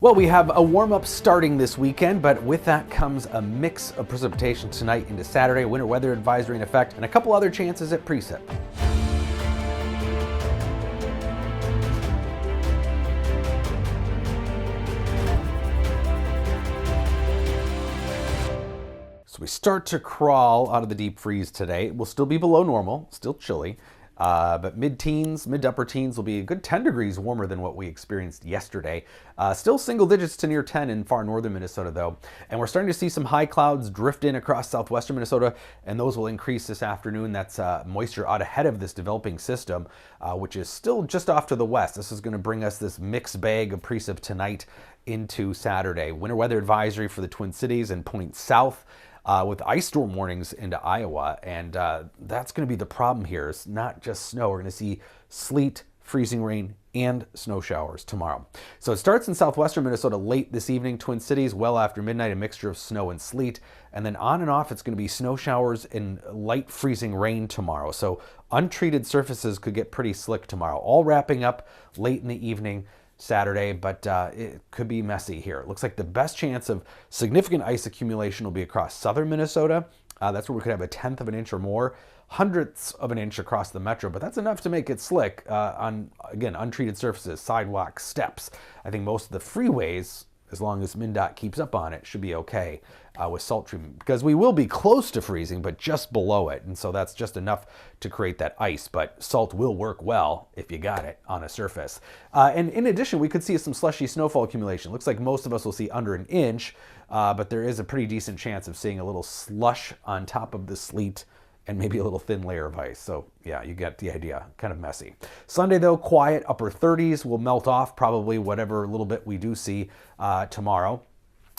Well, we have a warm-up starting this weekend, but with that comes a mix of precipitation tonight into Saturday, winter weather advisory in effect, and a couple other chances at precip. So we start to crawl out of the deep freeze today. It will still be below normal, still chilly. But mid-teens, mid to upper teens will be a good 10 degrees warmer than what we experienced yesterday. Still single digits to near 10 in far northern Minnesota though. And we're starting to see some high clouds drift in across southwestern Minnesota, and those will increase this afternoon. That's moisture out ahead of this developing system, which is still just off to the west. This is going to bring us this mixed bag of precip tonight into Saturday. Winter weather advisory for the Twin Cities and points south. With ice storm warnings into Iowa, and that's going to be the problem here. It's not just snow. We're going to see sleet, freezing rain, and snow showers tomorrow. So it starts in southwestern Minnesota late this evening, Twin Cities, well after midnight, a mixture of snow and sleet, and then on and off it's going to be snow showers and light freezing rain tomorrow. So untreated surfaces could get pretty slick tomorrow, all wrapping up late in the evening Saturday, but it could be messy here. It looks like the best chance of significant ice accumulation will be across southern Minnesota. That's where we could have 1/10 of an inch or more, 100ths of an inch across the metro, but that's enough to make it slick on, again, untreated surfaces, sidewalks, steps. I think most of the freeways, as long as MnDOT keeps up on it, should be okay with salt treatment, because we will be close to freezing, but just below it. And so that's just enough to create that ice, but salt will work well if you got it on a surface. And in addition, we could see some slushy snowfall accumulation. Looks like most of us will see under an inch, but there is a pretty decent chance of seeing a little slush on top of the sleet and maybe a little thin layer of ice. So yeah, you get the idea, kind of messy. Sunday though, quiet, upper 30s, will melt off probably whatever little bit we do see tomorrow.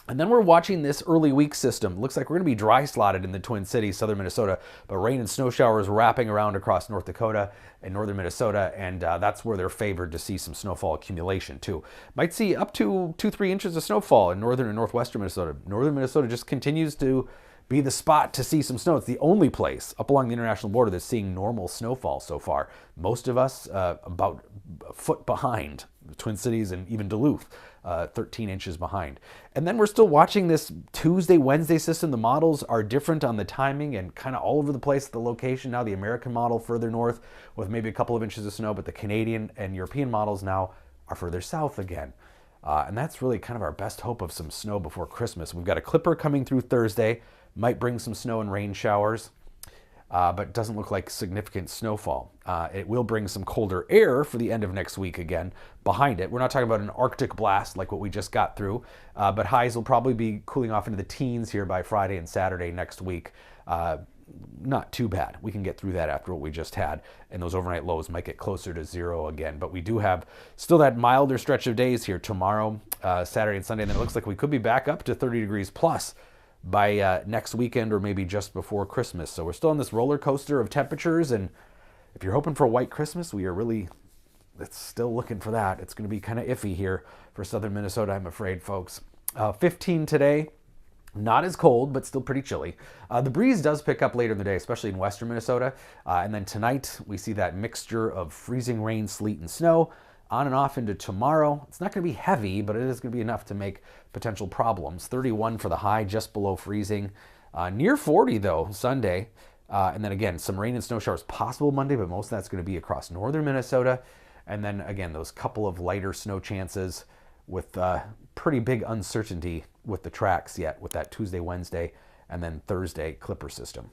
And then we're watching this early week system. Looks like we're going to be dry slotted in the Twin Cities, southern Minnesota, but rain and snow showers wrapping around across North Dakota and northern Minnesota, and that's where they're favored to see some snowfall accumulation too. Might see up to 2-3 inches of snowfall in northern and northwestern Minnesota. Northern Minnesota just continues to be the spot to see some snow. It's the only place up along the international border that's seeing normal snowfall so far. Most of us about a foot behind the Twin Cities and even Duluth, 13 inches behind. And then we're still watching this Tuesday, Wednesday system. The models are different on the timing and kind of all over the place at the location. Now the American model further north with maybe a couple of inches of snow, but the Canadian and European models now are further south again. And that's really kind of our best hope of some snow before Christmas. We've got a clipper coming through Thursday. Might bring some snow and rain showers, but doesn't look like significant snowfall. It will bring some colder air for the end of next week again behind it. We're not talking about an Arctic blast like what we just got through, but highs will probably be cooling off into the teens here by Friday and Saturday next week. Not too bad. We can get through that after what we just had, and those overnight lows might get closer to zero again. But we do have still that milder stretch of days here tomorrow, Saturday and Sunday, and then it looks like we could be back up to 30 degrees plus by next weekend or maybe just before Christmas. So we're still on this roller coaster of temperatures, and if you're hoping for a white Christmas, it's still looking for that. It's going to be kind of iffy here for southern Minnesota, I'm afraid, folks. 15 today, not as cold, but still pretty chilly. The breeze does pick up later in the day, especially in western Minnesota. And then tonight, we see that mixture of freezing rain, sleet, and snow on and off into tomorrow. It's not going to be heavy, but it is going to be enough to make potential problems. 31 for the high, just below freezing. Near 40 though, Sunday. And then again, some rain and snow showers possible Monday, but most of that's going to be across northern Minnesota. And then again, those couple of lighter snow chances with pretty big uncertainty with the tracks yet with that Tuesday, Wednesday, and then Thursday clipper system.